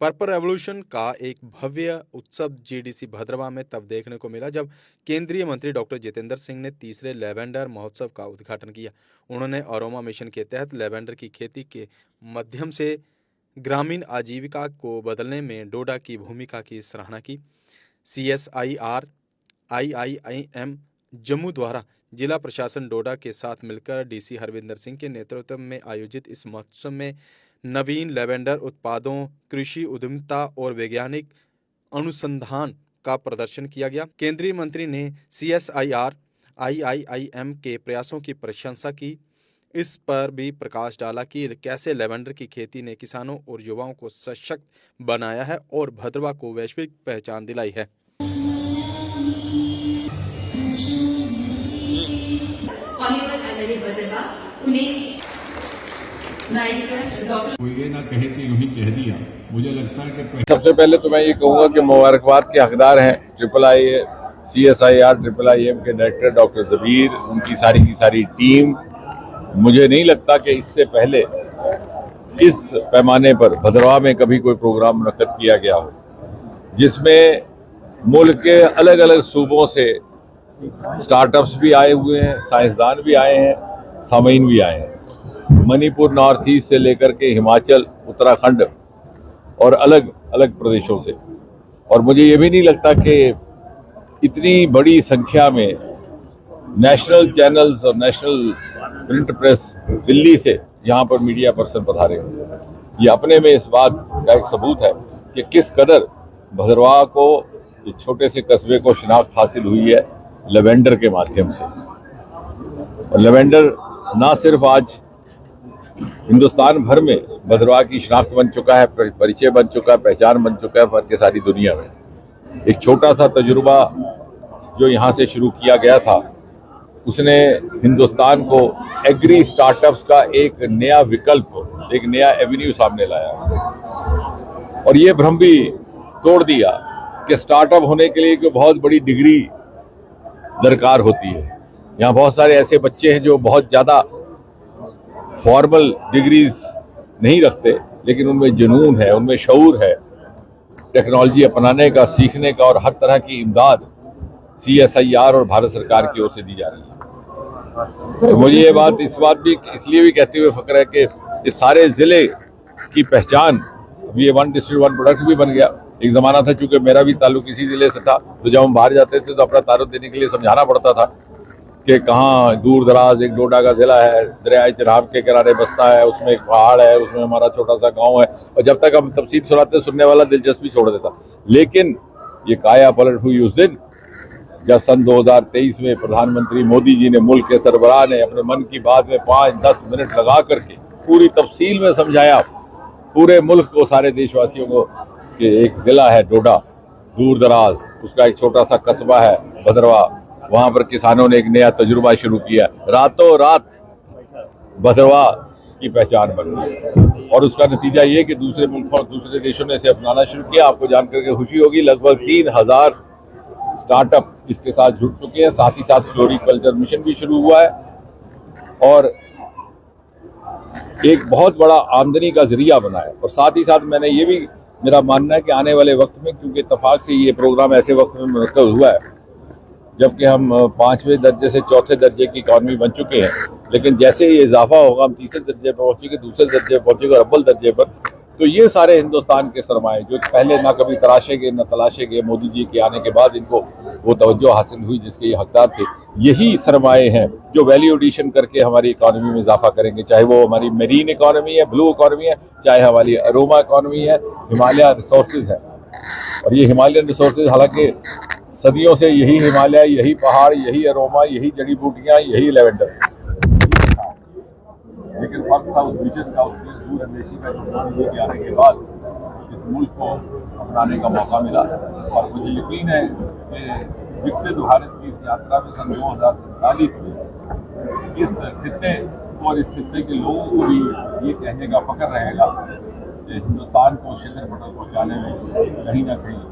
Purple revolution का एक भव्य उत्सव जीडीसी भद्रवा में तब देखने को मिला जब केंद्रीय मंत्री डॉक्टर जितेंद्र सिंह ने तीसरे लेवेंडर महोत्सव का उद्घाटन किया। उन्होंने अरोमा मिशन के तहत लेवेंडर की खेती के माध्यम से ग्रामीण आजीविका को बदलने में डोडा की भूमिका की सराहना की। CSIR IIIM जम्मू द्वारा जिला प्रशासन डोडा के साथ मिलकर DC हरविंदर सिंह के नेतृत्व में आयोजित इस महोत्सव में नवीन लेवेंडर उत्पादों, कृषि उद्यमिता और वैज्ञानिक अनुसंधान का प्रदर्शन किया गया। केंद्रीय मंत्री ने CSIR IIIM के प्रयासों की प्रशंसा की। इस पर भी प्रकाश डाला कि कैसे लेवेंडर की खेती ने किसानों और युवाओं को सशक्त बनाया है और भद्रवा को वैश्विक पहचान दिलाई है। वो ये ना कहे कि यूं ही कह दिया। मुझे लगता है कि सबसे पहले तो मैं ये कहूँगा कि मुबारकबाद के हकदार हैं CSIR IIIM के डायरेक्टर डॉक्टर जबीर, उनकी सारी की सारी टीम। मुझे नहीं लगता कि इससे पहले इस पैमाने पर भद्रवा में कभी कोई प्रोग्राम मुनक्कद किया गया हो, जिसमें मुल्क के अलग अलग सूबों से स्टार्टअप्स भी आए हुए हैं, साइंसदान भी आए हैं, सामीन भी आए हैं। मणिपुर, नॉर्थ ईस्ट से लेकर के हिमाचल, उत्तराखंड और अलग अलग प्रदेशों से। और मुझे ये भी नहीं लगता कि इतनी बड़ी संख्या में नेशनल चैनल्स और नेशनल प्रिंट प्रेस दिल्ली से यहाँ पर मीडिया पर्सन पधारे। ये अपने में इस बात का एक सबूत है कि किस कदर भद्रवा को, इस छोटे से कस्बे को शिनाख्त हासिल हुई है लेवेंडर के माध्यम से। और लेवेंडर ना सिर्फ आज हिंदुस्तान भर में भद्रवा की शिनाख्त बन चुका है, परिचय बन चुका है, पहचान बन चुका है बल्कि सारी दुनिया में। एक छोटा सा तजुर्बा जो यहाँ से शुरू किया गया था, उसने हिंदुस्तान को एग्री स्टार्टअप्स का एक नया विकल्प, एक नया एवेन्यू सामने लाया। और ये भ्रम भी तोड़ दिया कि स्टार्टअप होने के लिए कोई बहुत बड़ी डिग्री दरकार होती है। यहाँ बहुत सारे ऐसे बच्चे हैं जो बहुत ज़्यादा फॉर्मल डिग्रीज नहीं रखते, लेकिन उनमें जुनून है, उनमें शऊर है, टेक्नोलॉजी अपनाने का, सीखने का, और हर तरह की इमदाद CSIR और भारत सरकार की ओर से दी जा रही है। तो मुझे इस बात भी इसलिए भी कहते हुए फक्र है कि इस सारे जिले की पहचान, ये 1 डिस्ट्रिक्ट 1 प्रोडक्ट भी बन गया। एक जमाना था, चूंकि मेरा भी ताल्लुक इसी जिले से था, तो जब हम बाहर जाते थे तो अपना तारुफ देने के लिए समझाना पड़ता था कि कहाँ दूर दराज एक डोडा का जिला है, दरियाए चिनाब के किनारे बसता है, उसमें एक पहाड़ है, उसमें हमारा छोटा सा गांव है। और जब तक हम तफसील सुनाते, सुनने वाला दिलचस्पी छोड़ देता। लेकिन ये काया पलट हुई उस दिन जब सन 2023 में प्रधानमंत्री मोदी जी ने, मुल्क के सरबराह ने अपने मन की बात में 5-10 मिनट लगा करके पूरी तफसील में समझाया पूरे मुल्क को, सारे देशवासियों को, कि एक जिला है डोडा, दूर दराज, उसका एक छोटा सा कस्बा है भद्रवा। वहां पर किसानों ने एक नया तजुर्बा शुरू किया, रातों रात भद्रवा की पहचान बन गई। और उसका नतीजा ये कि दूसरे मुल्कों और दूसरे देशों ने इसे अपनाना शुरू किया। आपको जानकर के खुशी होगी, लगभग 3000 स्टार्टअप इसके साथ जुड़ चुके हैं। साथ ही साथ फ्लोरिकल्चर मिशन भी शुरू हुआ है और एक बहुत बड़ा आमदनी का जरिया बना है। और साथ ही साथ मैंने ये भी, मेरा मानना है कि आने वाले वक्त में, क्योंकि इत्तेफाक से ये प्रोग्राम ऐसे वक्त में मुनक्कद हुआ है जबकि हम 5वें दर्जे से 4थे दर्जे की इकॉनमी बन चुके हैं, लेकिन जैसे ये इजाफा होगा, हम 3रे दर्जे पर पहुंचेंगे, 2रे दर्जे पर पहुंचेंगे और अव्वल दर्जे पर, तो ये सारे हिंदुस्तान के सरमाए जो पहले ना कभी तराशे गए, न तलाशे गए, मोदी जी के आने के बाद इनको वो तवज्जो हासिल हुई जिसके ये हकदार थे, यही सरमाए हैं जो वैल्यू एडिशन करके हमारी इकॉनमी में इजाफा करेंगे। चाहे वो हमारी मेरीन इकॉनमी है, ब्लू इकॉनमी है, चाहे हमारी अरोमा इकॉनमी है, हिमालय रिसोर्सेज है। और ये हिमालयन रिसोर्सेज, हालांकि सदियों से यही हिमालय, यही पहाड़, यही अरोमा, यही जड़ी बूटियां, यही लेवेंडर, लेकिन फर्क था उस विजन का, उसकी दूरअंदेशी का, जो के आने के बाद इस मुल्क को अपनाने का मौका मिला। और मुझे यकीन है कि विकसित भारत की इस यात्रा में सन 2047 में इस खित्ते और इस खित्ते के लोगों को भी ये कहने का फख्र रहेगा कि हिंदुस्तान को शिखर पटल पहुँचाने में कहीं ना कहीं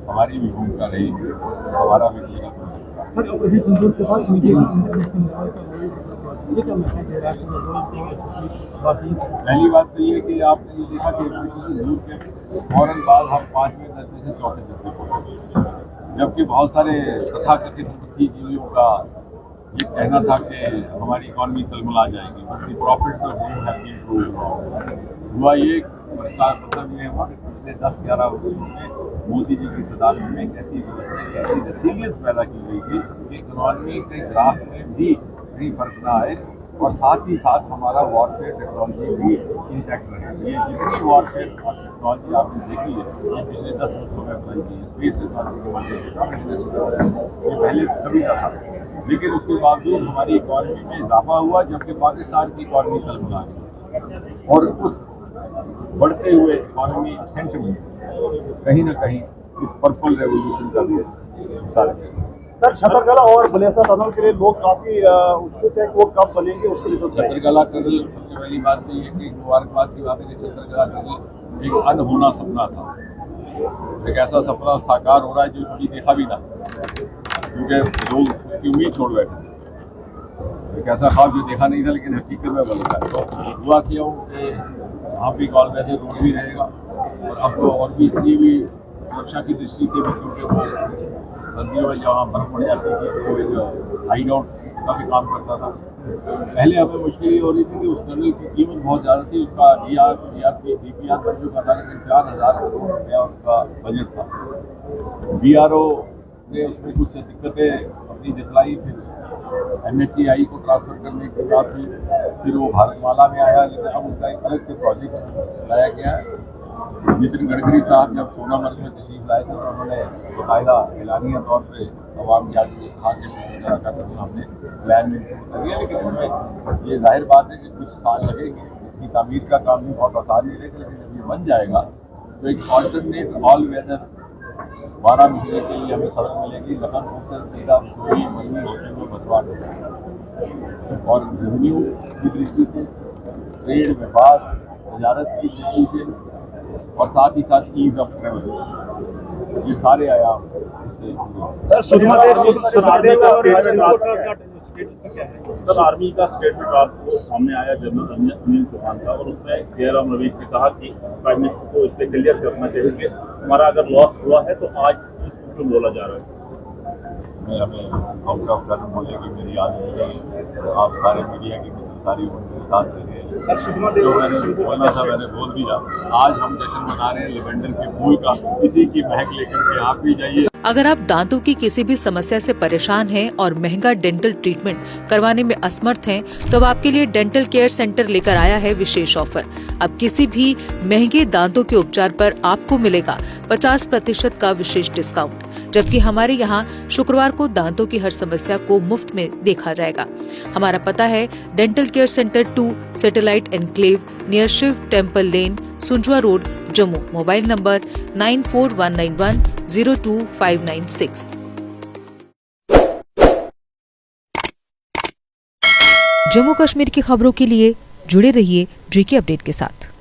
हमारी भी भूमिका रही, हमारा भी कुछ पहली बात तो ये कि आपने ये देखा कि दूर के फौरन बाद हम 5 मिनट लगते से चौथे दिन पे पहुंचे, जबकि बहुत सारे तथाकथित बुद्धिजीवियों का ये कहना था कि हमारी इकॉनमी तलमला जाएगी, बल्कि profits of home have been proved. हुआ ये मतलब ये हुआ कि पिछले 10-11 वर्षों में मोदी जी की सदारत में एक ऐसी रेसिलियंस पैदा की गई थी कि इकॉनमी के ग्राफ में भी कहीं फर्क ना आए, और साथ ही साथ हमारा वॉरफेयर टेक्नोलॉजी भी इंटैक्ट रहे। ये जितनी वॉरफेयर टेक्नोलॉजी आपने देखी है ये पिछले 10 वर्षों में बनाई गई है, स्पेस टेक्नोलॉजी के माध्यम से, ये पहले कभी ना था। लेकिन उसके बावजूद हमारी इकॉनमी में इजाफा हुआ, जबकि पाकिस्तान की इकॉनमी तलमला गई, और उस बढ़ते हुए इकॉनमी सेंटिमेंट कहीं ना कहीं इस पर्पल रेवोल्यूशन का भी हिस्सा रहे। सर, छतरकला और बलेसा टनल के लिए लोग काफी उत्सुक है कि वो कब बनेंगे, उसके लिए छतरकला टनल, सबसे पहली बात तो ये कि मुबारकबाद की बात है कि छतरकला टनल एक अनहोना सपना था, एक ऐसा सपना साकार हो रहा है जो कभी देखा भी ना, क्योंकि लोग उसकी उम्मीद छोड़ बैठे थे। एक ऐसा ख्वाब जो देखा नहीं था लेकिन हकीकत में बन रहा है। तो दुआ किया हूँ कि वहाँ भी कॉल वैसे रोड भी रहेगा, और अब तो और भी इसलिए भी सुरक्षा की दृष्टि से भी, क्योंकि वो सर्दियों में जहाँ बर्फ पड़ जाती थी तो एक हाइड आउट का भी काम करता था। पहले हमें मुश्किल ये हो रही थी कि उस टनल की कीमत बहुत ज़्यादा थी, उसका DPR बन चुका था, लेकिन 4,000 करोड़ रुपया उसका बजट था। BRO ने उसमें कुछ दिक्कतें अपनी जतलाई, फिर NHAI को ट्रांसफर करने के बाद फिर वो भारतमाला में आया, लेकिन अब उसका एक अलग से प्रोजेक्ट लाया गया है। नितिन गडकरी साहब जब सोनामर्ग में तशरीफ लाए थे तो उन्होंने बाकायदा एलानिया तौर पर आवाम की आगे का हमने प्लान में कर दिया, लेकिन इसमें ये जाहिर बात है कि कुछ साल लगेंगे। इसकी तामीर का काम भी बहुत आसान नहीं रहेगा, लेकिन जब ये बन जाएगा तो एक ऑल्टरनेट ऑल वेदर 12 महीने के लिए हमें सड़क मिलेगी, लखनपुर से सीधा पूरी महीने होते हुए बदवाट हो जाएगा। और रेवेन्यू की दृष्टि से, ट्रेड, व्यापार, तजारत की दृष्टि से, और साथ ही साथ ईज ऑफ ट्रेवल, ये सारे आयाम इससे सर, आर्मी का स्टेटमेंट आपको सामने आया जनरल अनिल चौहान का, और उसमें जयराम रमेश ने कहा कि प्राइम मिनिस्टर को इस पर क्लियर करना चाहिए कि हमारा अगर लॉस हुआ है तो आज इसको बोला जा रहा है। मैं हमें आउट ऑफ टर्न बोलने की मेरी आदत नहीं है, आप सारे मीडिया की सारी उनके साथ रहे हैं, जो मैंने बोलना था मैंने बोल दिया। आज हम जश्न मना रहे हैं लेवेंडर के फूल का, इसी की महक लेकर के आप भी जाइए। अगर आप दांतों की किसी भी समस्या से परेशान हैं और महंगा डेंटल ट्रीटमेंट करवाने में असमर्थ हैं, तो अब आपके लिए डेंटल केयर सेंटर लेकर आया है विशेष ऑफर। अब किसी भी महंगे दांतों के उपचार पर आपको मिलेगा 50% का विशेष डिस्काउंट, जबकि हमारे यहाँ शुक्रवार को दांतों की हर समस्या को मुफ्त में देखा जाएगा। हमारा पता है dental care center 2, satellite enclave, near Shiv temple lane, Sunjwan road, Jammu. Mobile number 9419102596। Jammu Kashmir की खबरों के लिए जुड़े रहिए GK अपडेट के साथ।